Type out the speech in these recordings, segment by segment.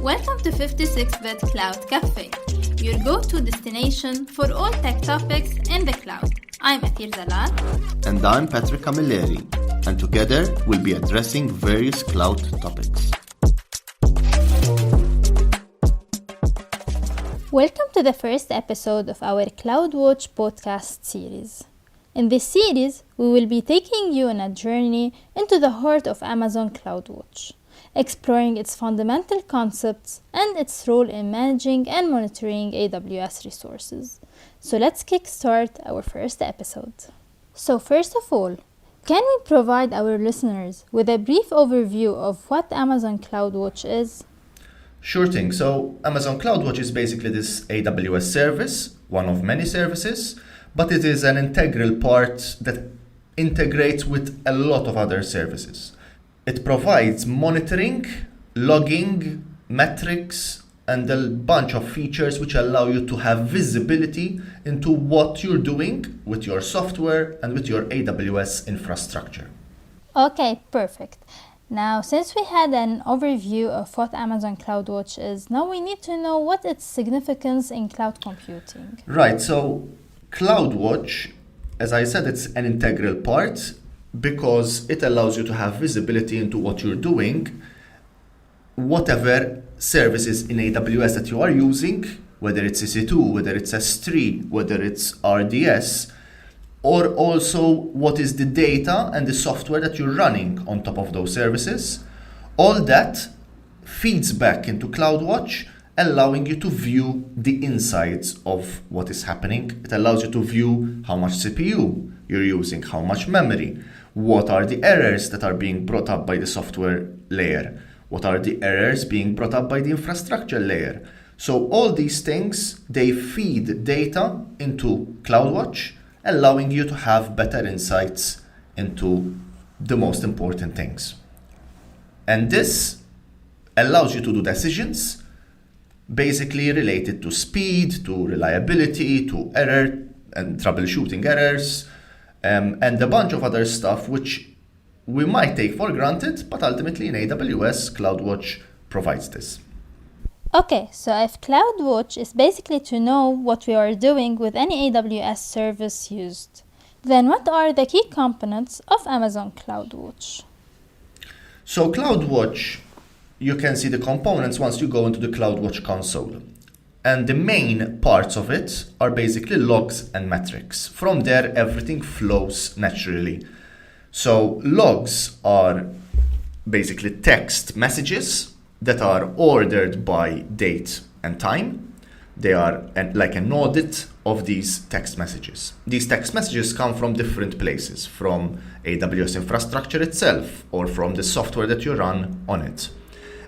Welcome to 56-Bit Cloud Cafe, your go-to destination for all tech topics in the cloud. I'm Athir Zalal. And I'm Patrick Camilleri. And together we'll be addressing various cloud topics. Welcome to the first episode of our CloudWatch podcast series. In this series, we will be taking you on a journey into the heart of Amazon CloudWatch, exploring its fundamental concepts and its role in managing and monitoring AWS resources. So let's kickstart our first episode. So first of all, can we provide our listeners with a brief overview of what Amazon CloudWatch is? Sure thing. So Amazon CloudWatch is basically this AWS service, one of many services, but it is an integral part that integrates with a lot of other services. It provides monitoring, logging, metrics, and a bunch of features which allow you to have visibility into what you're doing with your software and with your AWS infrastructure. Okay, perfect. Now, since we had an overview of what Amazon CloudWatch is, now we need to know what its significance in cloud computing. Right, so CloudWatch, as I said, it's an integral part because it allows you to have visibility into what you're doing, whatever services in AWS that you are using, whether it's EC2, whether it's S3, whether it's RDS, or also what is the data and the software that you're running on top of those services. All that feeds back into CloudWatch, allowing you to view the insides of what is happening. It allows you to view how much CPU you're using, how much memory, what are the errors that are being brought up by the software layer, what are the errors being brought up by the infrastructure layer. So all these things, they feed data into CloudWatch, allowing you to have better insights into the most important things. And this allows you to do decisions basically related to speed, to reliability, to error and troubleshooting errors, and a bunch of other stuff which we might take for granted, but ultimately in AWS, CloudWatch provides this. Okay, so if CloudWatch is basically to know what we are doing with any AWS service used, then what are the key components of Amazon CloudWatch? So CloudWatch, you can see the components once you go into the CloudWatch console. And the main parts of it are basically logs and metrics. From there, everything flows naturally. So logs are basically text messages that are ordered by date and time. They are like an audit of these text messages. These text messages come from different places, from AWS infrastructure itself or from the software that you run on it.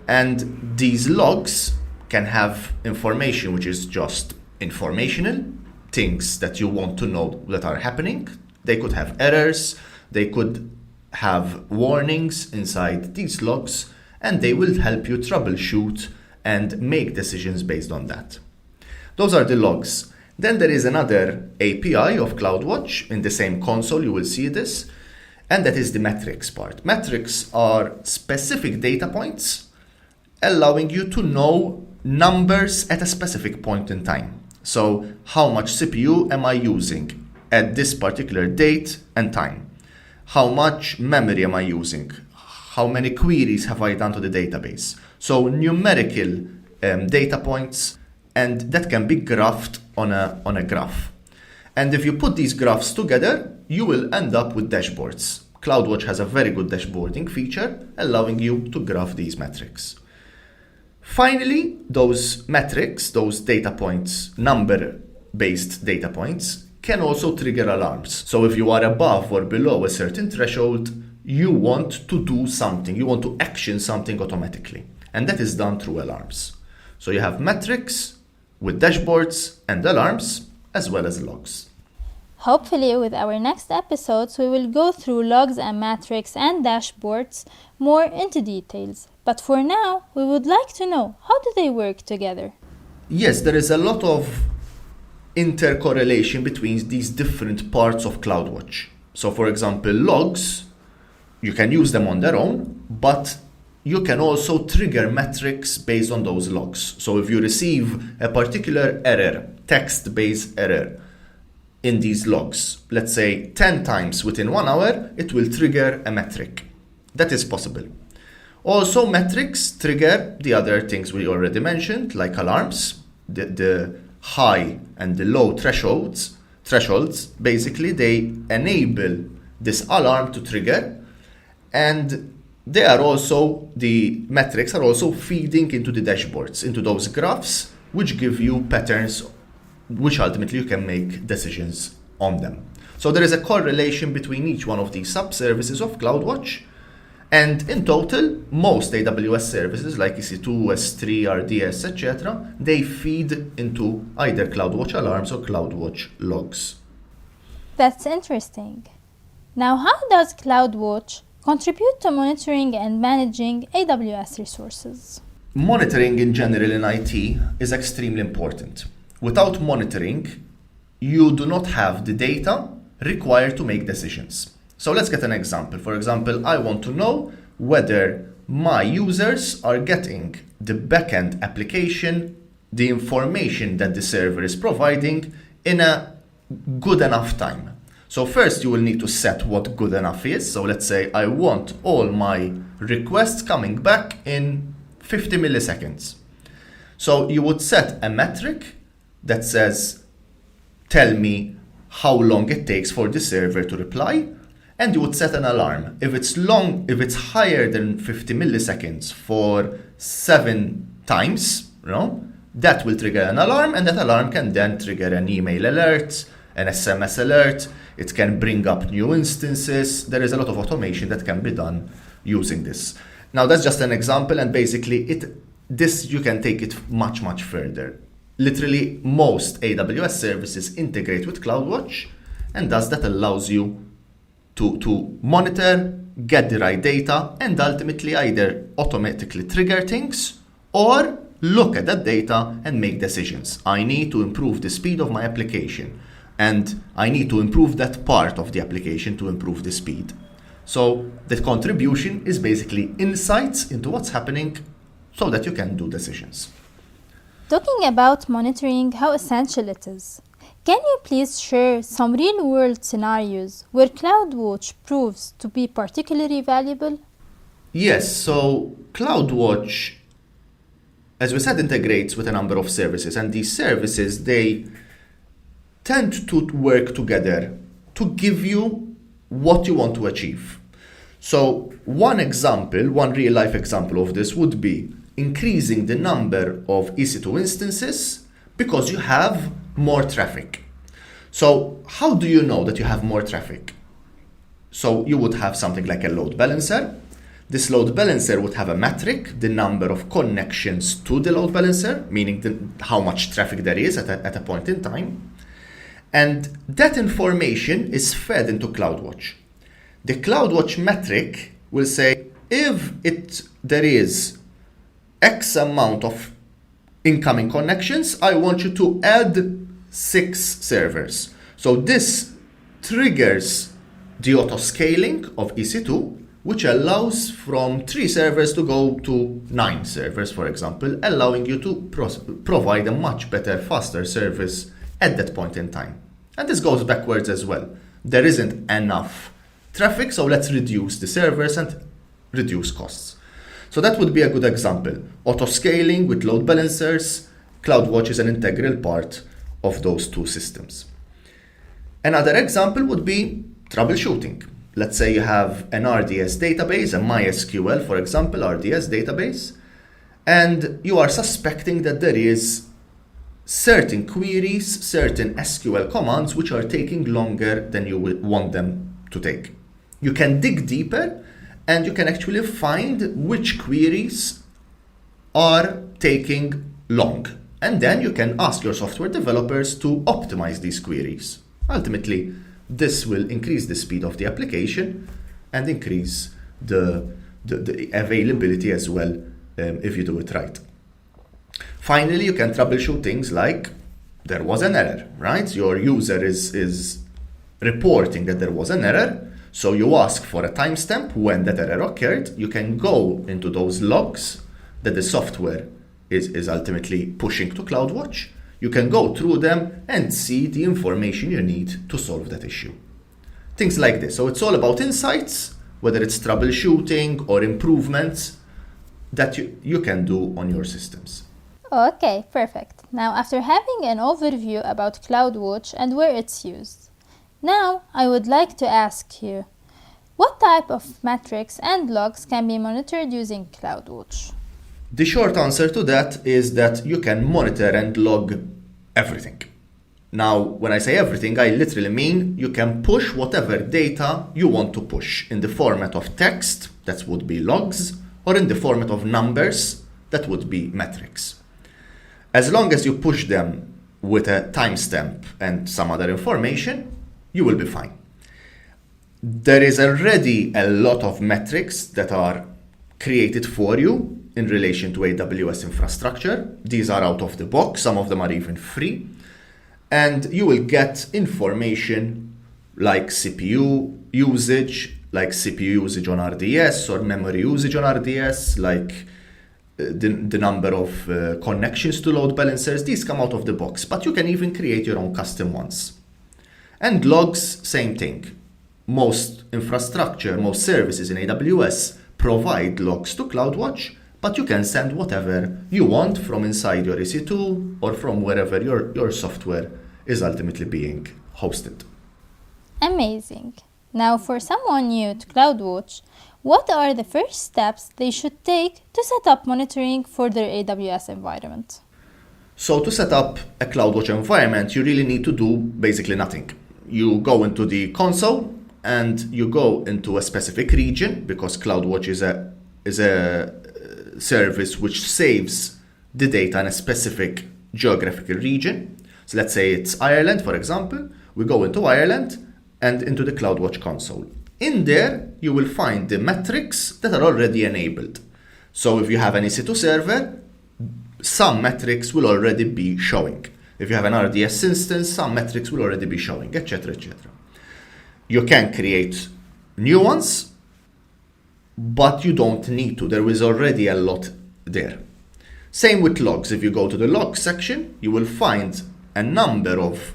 And these logs can have information which is just informational, things that you want to know that are happening. They could have errors, they could have warnings inside these logs, and they will help you troubleshoot and make decisions based on that. Those are the logs. Then there is another API of CloudWatch. In the same console, you will see this, and that is the metrics part. Metrics are specific data points allowing you to know numbers at a specific point in time. So how much CPU am I using at this particular date and time? How much memory am I using? How many queries have I done to the database? So numerical data points, and that can be graphed on a graph. And if you put these graphs together, you will end up with dashboards. CloudWatch has a very good dashboarding feature, allowing you to graph these metrics. Finally, those metrics, those data points, number-based data points, can also trigger alarms. So if you are above or below a certain threshold, you want to do something, you want to action something automatically. And that is done through alarms. So you have metrics with dashboards and alarms, as well as logs. Hopefully, with our next episodes, we will go through logs and metrics and dashboards more into details. But for now, we would like to know, how do they work together? Yes, there is a lot of intercorrelation between these different parts of CloudWatch. So for example, logs, you can use them on their own, but you can also trigger metrics based on those logs. So if you receive a particular error, text-based error in these logs, let's say 10 times within 1 hour, it will trigger a metric. That is possible. Also, metrics trigger the other things we already mentioned, like alarms, the high and the low thresholds. Basically, they enable this alarm to trigger, and the metrics are also feeding into the dashboards, into those graphs, which give you patterns, which ultimately you can make decisions on them. So there is a correlation between each one of these sub-services of CloudWatch. And in total, most AWS services like EC2, S3, RDS, etc., they feed into either CloudWatch alarms or CloudWatch logs. That's interesting. Now, how does CloudWatch contribute to monitoring and managing AWS resources? Monitoring in general in IT is extremely important. Without monitoring, you do not have the data required to make decisions. So let's get an example. For example, I want to know whether my users are getting the backend application, the information that the server is providing in a good enough time. So first you will need to set what good enough is. So let's say I want all my requests coming back in 50 milliseconds. So you would set a metric that says, tell me how long it takes for the server to reply. And you would set an alarm. If it's higher than 50 milliseconds for 7 times, that will trigger an alarm, and that alarm can then trigger an email alert, an SMS alert. It can bring up new instances. There is a lot of automation that can be done using this. Now that's just an example, and basically this you can take it much, much further. Literally most AWS services integrate with CloudWatch, and thus that allows you to monitor, get the right data, and ultimately either automatically trigger things or look at that data and make decisions. I need to improve the speed of my application, and I need to improve that part of the application to improve the speed. So the contribution is basically insights into what's happening so that you can do decisions. Talking about monitoring, how essential it is. Can you please share some real-world scenarios where CloudWatch proves to be particularly valuable? Yes, so CloudWatch, as we said, integrates with a number of services, and these services, they tend to work together to give you what you want to achieve. So one real-life example of this would be increasing the number of EC2 instances because you have more traffic. So how do you know that you have more traffic? So you would have something like a load balancer. This load balancer would have a metric, the number of connections to the load balancer, meaning how much traffic there is at a point in time. And that information is fed into CloudWatch. The CloudWatch metric will say, if there is X amount of incoming connections, I want you to add 6 servers. So this triggers the auto scaling of EC2, which allows from 3 servers to go to 9 servers, for example, allowing you to provide a much better, faster service at that point in time. And this goes backwards as well. There isn't enough traffic, so let's reduce the servers and reduce costs. So that would be a good example. Auto scaling with load balancers. CloudWatch is an integral part of those 2 systems. Another example would be troubleshooting. Let's say you have an RDS database, a MySQL, for example, RDS database, and you are suspecting that there is certain queries, certain SQL commands which are taking longer than you would want them to take. You can dig deeper and you can actually find which queries are taking long. And then you can ask your software developers to optimize these queries. Ultimately, this will increase the speed of the application and increase the availability as well if you do it right. Finally, you can troubleshoot things like there was an error, right? Your user is reporting that there was an error. So you ask for a timestamp when that error occurred. You can go into those logs that the software is ultimately pushing to CloudWatch. You can go through them and see the information you need to solve that issue. Things like this. So it's all about insights, whether it's troubleshooting or improvements that you can do on your systems. Okay, perfect. Now, after having an overview about CloudWatch and where it's used, now I would like to ask you, what type of metrics and logs can be monitored using CloudWatch? The short answer to that is that you can monitor and log everything. Now, when I say everything, I literally mean you can push whatever data you want to push in the format of text, that would be logs, or in the format of numbers, that would be metrics. As long as you push them with a timestamp and some other information, you will be fine. There is already a lot of metrics that are created for you in relation to AWS infrastructure. These are out of the box, some of them are even free. And you will get information like CPU usage, like CPU usage on RDS or memory usage on RDS, like the number of connections to load balancers. These come out of the box, but you can even create your own custom ones. And logs, same thing. Most infrastructure, most services in AWS provide logs to CloudWatch, but you can send whatever you want from inside your EC2 or from wherever your software is ultimately being hosted. Amazing. Now, for someone new to CloudWatch, what are the first steps they should take to set up monitoring for their AWS environment? So to set up a CloudWatch environment, you really need to do basically nothing. You go into the console and you go into a specific region, because CloudWatch is a service which saves the data in a specific geographical region. So let's say it's Ireland, for example. We go into Ireland and into the CloudWatch console. In there, you will find the metrics that are already enabled. So if you have an EC2 server, some metrics will already be showing. If you have an RDS instance, some metrics will already be showing, etc., etc. You can create new ones, but you don't need to. There is already a lot there. Same with logs. If you go to the logs section, you will find a number of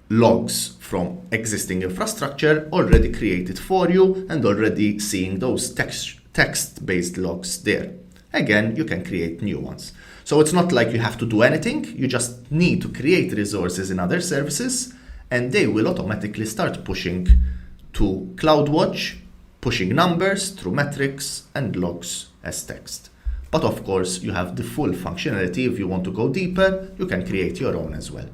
logs from existing infrastructure already created for you and already seeing those text-based logs there. Again, you can create new ones. So it's not like you have to do anything. You just need to create resources in other services, and they will automatically start pushing to CloudWatch, pushing numbers through metrics and logs as text. But of course, you have the full functionality. If you want to go deeper, you can create your own as well.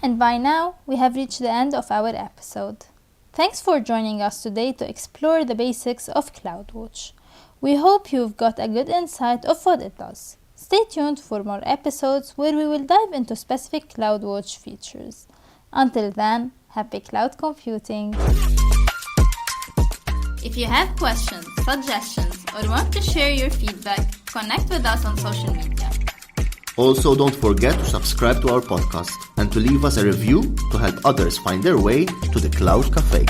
And by now, we have reached the end of our episode. Thanks for joining us today to explore the basics of CloudWatch. We hope you've got a good insight of what it does. Stay tuned for more episodes where we will dive into specific CloudWatch features. Until then, happy cloud computing! If you have questions, suggestions, or want to share your feedback, connect with us on social media. Also, don't forget to subscribe to our podcast and to leave us a review to help others find their way to the Cloud Cafe.